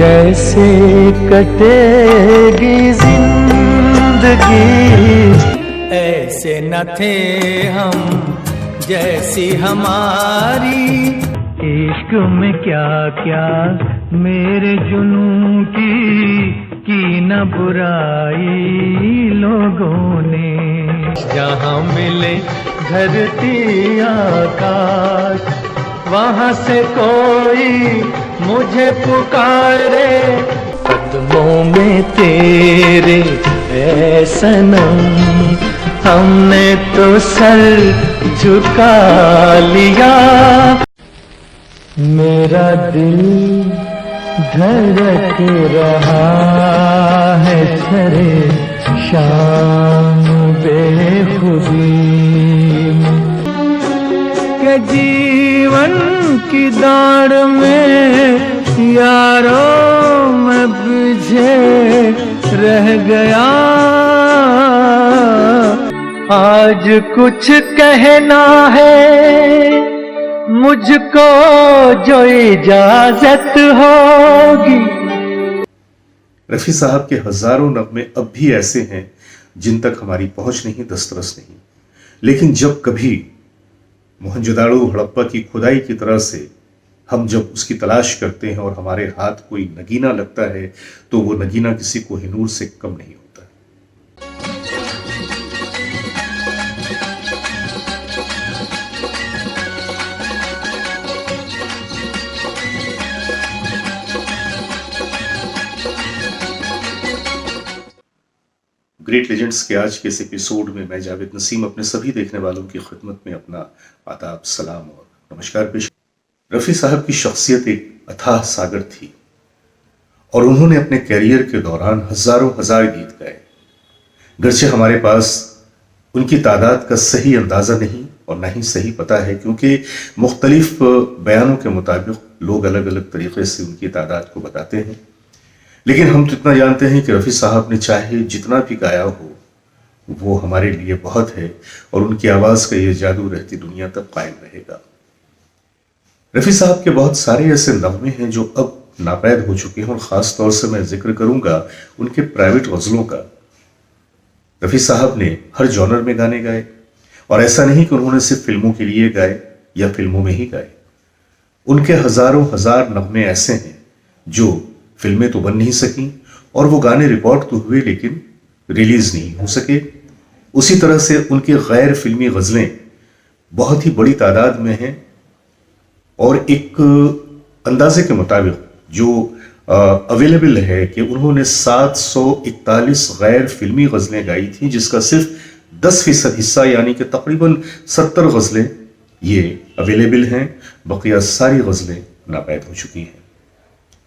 कैसे कटेगी जिंदगी। ऐसे न थे हम जैसी हमारी, इश्क में क्या क्या मेरे जुनून की न बुराई लोगों ने। जहाँ मिले धरती आकाश, वहाँ से कोई मुझे पुकारे। कदमों में तेरे ऐ सनम, हमने तो सर झुका लिया। मेरा दिल धड़क रहा है सरे शाम बेखुदी में, के जीवन की दौड़ में यारो मैं पीछे रह गया। आज कुछ कहना है मुझको जो इजाजत होगी। रफी साहब के हजारों नगमे अब भी ऐसे हैं जिन तक हमारी पहुंच नहीं, दस्तरस नहीं। लेकिन जब कभी मोहनजोदाड़ो हड़प्पा की खुदाई की तरह से हम जब उसकी तलाश करते हैं और हमारे हाथ कोई नगीना लगता है, तो वो नगीना किसी कोहिनूर से कम नहीं होता। ग्रेट लेजेंड्स के आज के इस एपिसोड में मैं जावेद नसीम अपने सभी देखने वालों की खिदमत में अपना आदाब, सलाम और नमस्कार पेश। रफ़ी साहब की शख्सियत एक अथाह सागर थी और उन्होंने अपने कैरियर के दौरान हजारों हजार गीत गाए। गरचे हमारे पास उनकी तादाद का सही अंदाज़ा नहीं और ना ही सही पता है, क्योंकि मुख्तलिफ बयानों के मुताबिक लोग अलग अलग तरीके से उनकी तादाद को बताते हैं। लेकिन हम तो इतना जानते हैं कि रफ़ी साहब ने चाहे जितना भी गाया हो वो हमारे लिए बहुत है और उनकी आवाज़ का ये जादू रहती दुनिया तक कायम रहेगा। रफ़ी साहब के बहुत सारे ऐसे नगमे हैं जो अब नापैद हो चुके हैं और ख़ास तौर से मैं जिक्र करूंगा उनके प्राइवेट गज़लों का। रफ़ी साहब ने हर जॉनर में गाने गाए और ऐसा नहीं कि उन्होंने सिर्फ फिल्मों के लिए गाए या फिल्मों में ही गाए। उनके हजारों हजार नगमे ऐसे हैं जो फिल्में तो बन नहीं सकी और वो गाने रिकॉर्ड तो हुए लेकिन रिलीज नहीं हो सके। उसी तरह से उनके गैर फिल्मी गज़लें बहुत ही बड़ी तादाद में हैं और एक अंदाजे के मुताबिक जो अवेलेबल है कि उन्होंने 741 गैर फिल्मी गज़लें गाई थी, जिसका सिर्फ 10% हिस्सा यानी कि तकरीबन 70 गज़लें ये अवेलेबल हैं। बकिया सारी गज़लें नापैद हो चुकी हैं।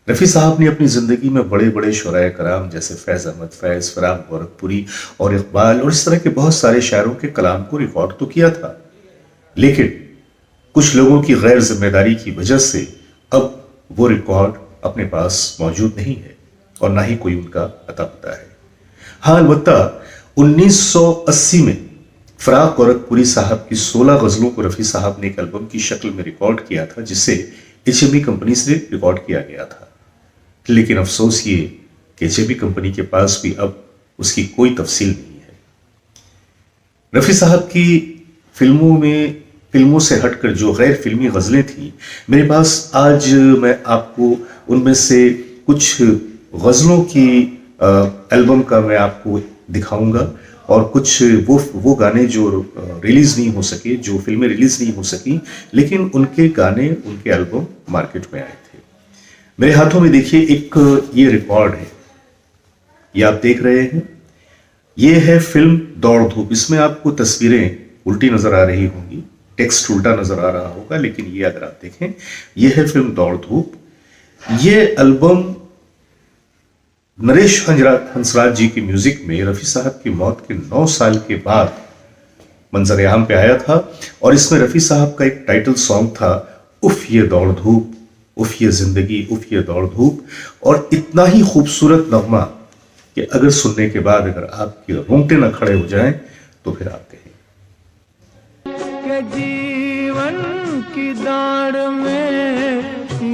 रफ़ी साहब ने अपनी ज़िंदगी में बड़े बड़े शुराए कराम जैसे फैज़ अहमद फैज़, फ़राम गोरखपुरी और इकबाल और इस तरह के बहुत सारे शायरों के कलाम को रिकॉर्ड तो किया था, लेकिन कुछ लोगों की गैर जिम्मेदारी की वजह से अब वो रिकॉर्ड अपने पास मौजूद नहीं है और ना ही कोई उनका अता पता है। हाँ, अलबत्ता 1980 में फ़राम गोरखपुरी साहब की 16 गज़लों को रफ़ी साहब ने एक एल्बम की शक्ल में रिकॉर्ड किया था, जिसे HMV कंपनी से रिकॉर्ड किया गया था। लेकिन अफसोस ये कि HMV कंपनी के पास भी अब उसकी कोई तफसील नहीं है। रफ़ी साहब की फिल्मों से हटकर जो गैर फिल्मी गज़लें थी मेरे पास, आज मैं आपको उनमें से कुछ गज़लों की एल्बम का मैं आपको दिखाऊंगा और कुछ वो गाने जो रिलीज नहीं हो सके, जो फिल्में रिलीज नहीं हो सकी, लेकिन उनके गाने, उनके एल्बम मार्केट में आए थे। मेरे हाथों में देखिए एक ये रिकॉर्ड है, ये आप देख रहे हैं, ये है फिल्म दौड़ धूप। इसमें आपको तस्वीरें उल्टी नजर आ रही होंगी, टेक्स्ट उल्टा नजर आ रहा होगा, लेकिन ये अगर आप देखें, ये है फिल्म दौड़ धूप। ये एल्बम नरेश हंसराज जी की म्यूजिक में रफ़ी साहब की मौत के 9 साल के बाद मंजर आम पे आया था और इसमें रफ़ी साहब का एक टाइटल सॉन्ग था, उफ ये दौड़ धूप, उफ ये जिंदगी, उफ ये दौड़ धूप। और इतना ही खूबसूरत नगमा कि अगर सुनने के बाद अगर आपके रोंगटे न खड़े हो जाएं तो फिर आप कहें के जीवन की दौड़ में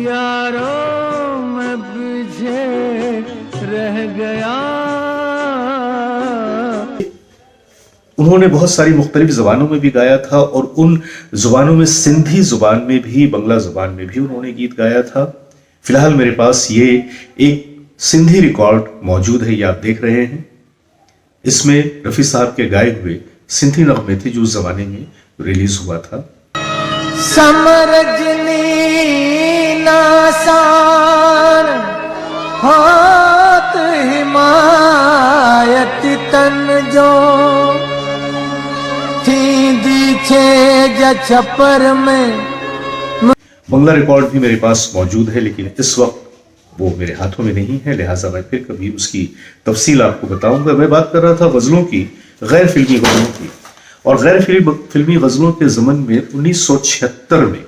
यारो मैं बुझे गया। उन्होंने बहुत सारी मुख्तलिफ ज़बानों में भी गाया था और उन ज़ुबानों में सिंधी ज़ुबान में भी, बंगला ज़ुबान में भी उन्होंने गीत गाया था। फिलहाल मेरे पास ये एक सिंधी रिकॉर्ड मौजूद है, ये आप देख रहे हैं। इसमें रफ़ी साहब के गाए हुए सिंधी नगमे थे जो उस ज़माने में रिलीज हुआ था। समरजनी नासान हाथ हिमायत तन जो थी छे छपर में। बंगला रिकॉर्ड भी मेरे पास मौजूद है, लेकिन इस वक्त वो मेरे हाथों में नहीं है, लिहाजा मैं फिर कभी उसकी तफसील आपको बताऊंगा। मैं बात कर रहा था गज़लों की, गैर फिल्मी गज़लों की, और गैर फिल्मी गज़लों के ज़मन में 1976 में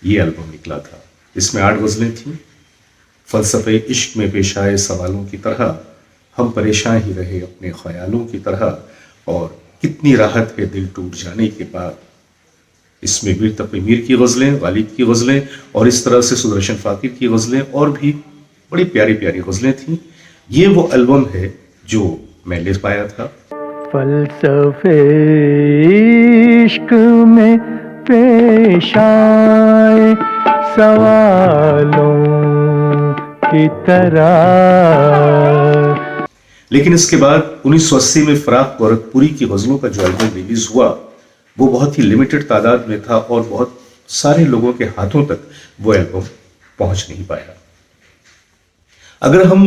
ये एल्बम निकला था। इसमें 8 गज़लें थीं। फ़लसफ़े इश्क में पेश आए सवालों की तरह, हम परेशान ही रहे अपने ख्यालों की तरह, और कितनी राहत है दिल टूट जाने के बाद। इसमें मीर तक़ी मीर की गज़लें, गालिब की गज़लें, और इस तरह से सुदर्शन फ़ाकिर की गज़लें और भी बड़ी प्यारी प्यारी गज़लें थीं। ये वो एल्बम है जो मैं ले पाया था। फ़लसफ़े इश्क में पेश आए सवालों की तरह। लेकिन इसके बाद 1980 में फ़राक़ गोरखपुरी की गज़लों का जो एल्बम रिलीज़ हुआ वो बहुत ही लिमिटेड तादाद में था और बहुत सारे लोगों के हाथों तक वो एल्बम पहुंच नहीं पाया। अगर हम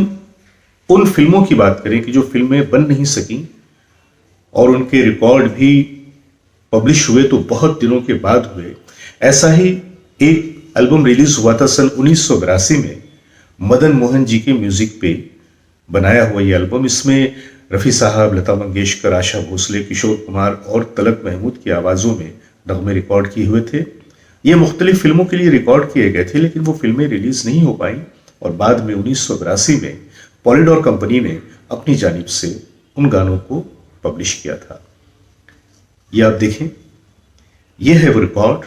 उन फिल्मों की बात करें कि जो फिल्में बन नहीं सकी और उनके रिकॉर्ड भी पब्लिश हुए तो बहुत दिनों के बाद हुए, ऐसा ही एक एल्बम रिलीज हुआ था सन 1982 में, मदन मोहन जी के म्यूजिक पे बनाया हुआ ये एल्बम। इसमें रफ़ी साहब, लता मंगेशकर, आशा भोसले, किशोर कुमार और तलत महमूद की आवाज़ों में नगमे रिकॉर्ड किए हुए थे। ये मुख्तलिफ फिल्मों के लिए रिकॉर्ड किए गए थे, लेकिन वो फिल्में रिलीज नहीं हो पाई और बाद में 1982 में पॉलीडोर कंपनी ने अपनी जानिब से उन गानों को पब्लिश किया था। ये आप देखें, ये है वो रिकॉर्ड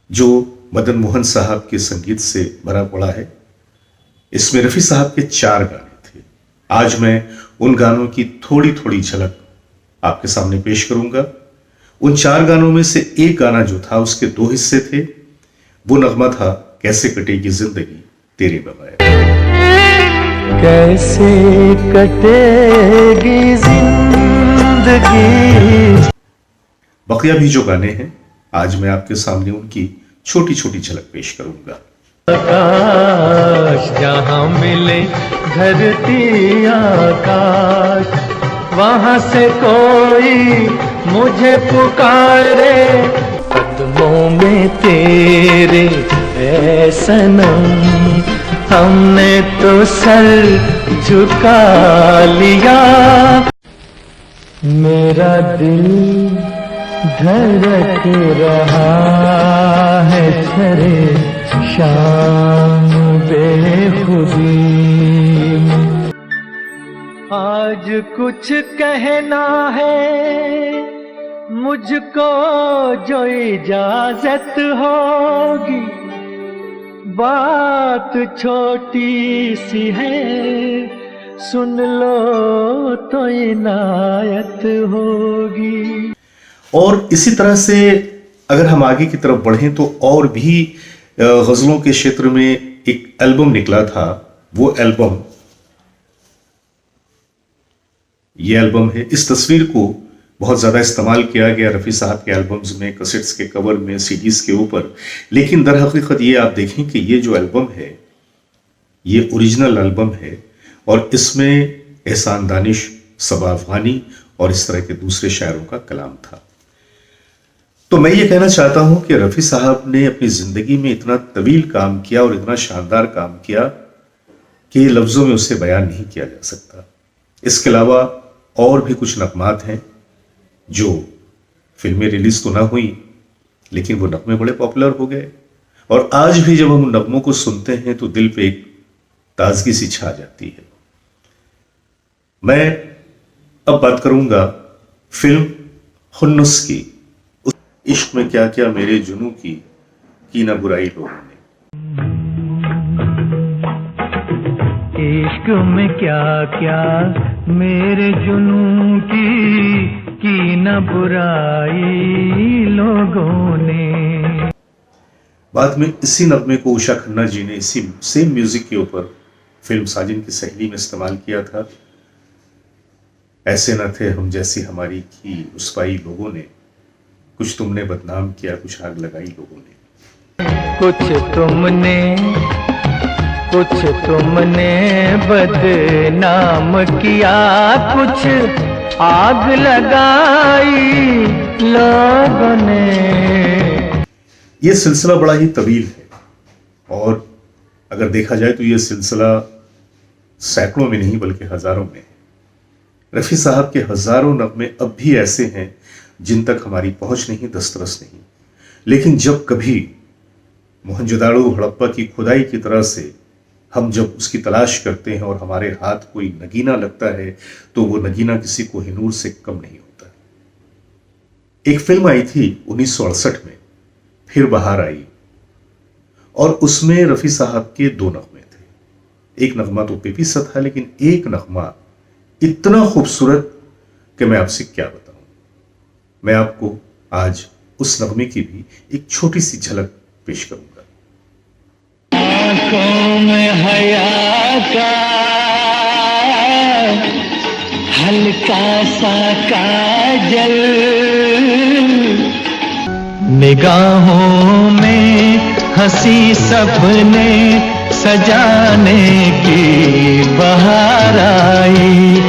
जो मदन मोहन साहब के संगीत से भरा पड़ा है। इसमें रफ़ी साहब के 4 गाने थे। आज मैं उन गानों की थोड़ी थोड़ी झलक आपके सामने पेश करूंगा। उन 4 गानों में से एक गाना जो था उसके 2 हिस्से थे। वो नगमा था कैसे कटेगी जिंदगी तेरे बगैर। कैसे कटेगी जिंदगी। बकिया भी जो गाने हैं आज मैं आपके सामने उनकी छोटी छोटी झलक पेश करूंगा। आकाश जहाँ मिले धरती आकाश, वहां से कोई मुझे पुकारे, कदमों में तेरे ऐ सनम, हमने तो सर झुका लिया। मेरा दिल धड़क रहा है सरे शाम बेखुदी। आज कुछ कहना है मुझको जो इजाजत होगी, बात छोटी सी है सुन लो तो इनायत होगी। और इसी तरह से अगर हम आगे की तरफ बढ़ें तो और भी गजलों के क्षेत्र में एक एल्बम निकला था। वो एल्बम ये एल्बम है। इस तस्वीर को बहुत ज़्यादा इस्तेमाल किया गया रफ़ी साहब के एल्बम्स में, कैसेट्स के कवर में, सीडीज के ऊपर, लेकिन दर हकीकत ये आप देखें कि ये जो एल्बम है ये ओरिजिनल एल्बम है और इसमें एहसान दानिश, सबा अफगानी और इस तरह के दूसरे शायरों का कलाम था। तो मैं ये कहना चाहता हूं कि रफ़ी साहब ने अपनी ज़िंदगी में इतना तवील काम किया और इतना शानदार काम किया कि लफ्ज़ों में उसे बयान नहीं किया जा सकता। इसके अलावा और भी कुछ नगमात हैं जो फिल्में रिलीज तो ना हुई लेकिन वो नगमे बड़े पॉपुलर हो गए और आज भी जब हम उन नगमों को सुनते हैं तो दिल पे एक ताजगी सी छा जाती है। मैं अब बात करूंगा फिल्म हुन्नुस की। उस इश्क में क्या क्या मेरे जुनू की ना बुराई लोगों ने। इश्क में क्या क्या मेरे जुनून की न बुराई लोगों ने। बाद में इसी नगमे को उषा खन्ना जी ने इसी सेम म्यूजिक के ऊपर फिल्म साजिन की सहेली में इस्तेमाल किया था। ऐसे न थे हम जैसी हमारी की रुसवाई लोगों ने, कुछ तुमने बदनाम किया कुछ आग लगाई लोगों ने। कुछ तुमने बदनाम किया, कुछ आग लगाई लोगों ने। यह सिलसिला बड़ा ही तवील है और अगर देखा जाए तो यह सिलसिला सैकड़ों में नहीं बल्कि हजारों में है। रफ़ी साहब के हजारों नगमे अब भी ऐसे हैं जिन तक हमारी पहुंच नहीं, दस्तरस नहीं। लेकिन जब कभी मोहनजोदाड़ो हड़प्पा की खुदाई की तरह से हम जब उसकी तलाश करते हैं और हमारे हाथ कोई नगीना लगता है तो वो नगीना किसी कोहिनूर से कम नहीं होता। एक फिल्म आई थी 1968 में, फिर बहार आई, और उसमें रफ़ी साहब के दो नगमे थे। एक नगमा तो बेपीसा था, लेकिन एक नगमा इतना खूबसूरत कि मैं आपसे क्या बताऊं। मैं आपको आज उस नगमे की भी एक छोटी सी झलक पेश करूंगा। आंखों में हया का हल्का सा काजल, निगाहों में हंसी सपने सजाने की बहार आई।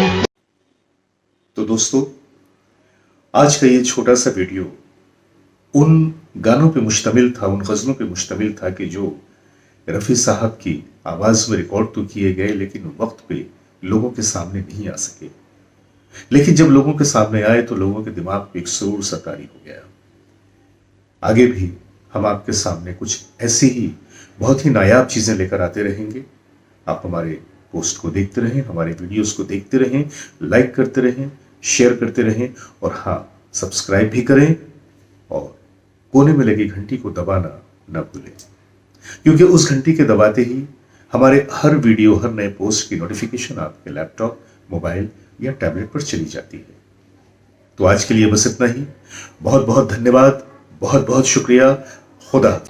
तो दोस्तों, आज का ये छोटा सा वीडियो उन गानों पे मुश्तमिल था, उन गजलों पे मुश्तमिल था कि जो रफ़ी साहब की आवाज में रिकॉर्ड तो किए गए लेकिन वक्त पे लोगों के सामने नहीं आ सके। लेकिन जब लोगों के सामने आए तो लोगों के दिमाग पे एक सुरूर सा तारी हो गया। आगे भी हम आपके सामने कुछ ऐसी ही बहुत ही नायाब चीजें लेकर आते रहेंगे। आप हमारे पोस्ट को देखते रहें, हमारे वीडियोस को देखते रहें, लाइक करते रहें, शेयर करते रहें और हाँ, सब्सक्राइब भी करें और कोने में लगी घंटी को दबाना न भूलें, क्योंकि उस घंटी के दबाते ही हमारे हर वीडियो, हर नए पोस्ट की नोटिफिकेशन आपके लैपटॉप, मोबाइल या टैबलेट पर चली जाती है। तो आज के लिए बस इतना ही। बहुत बहुत धन्यवाद, बहुत बहुत शुक्रिया। खुदा।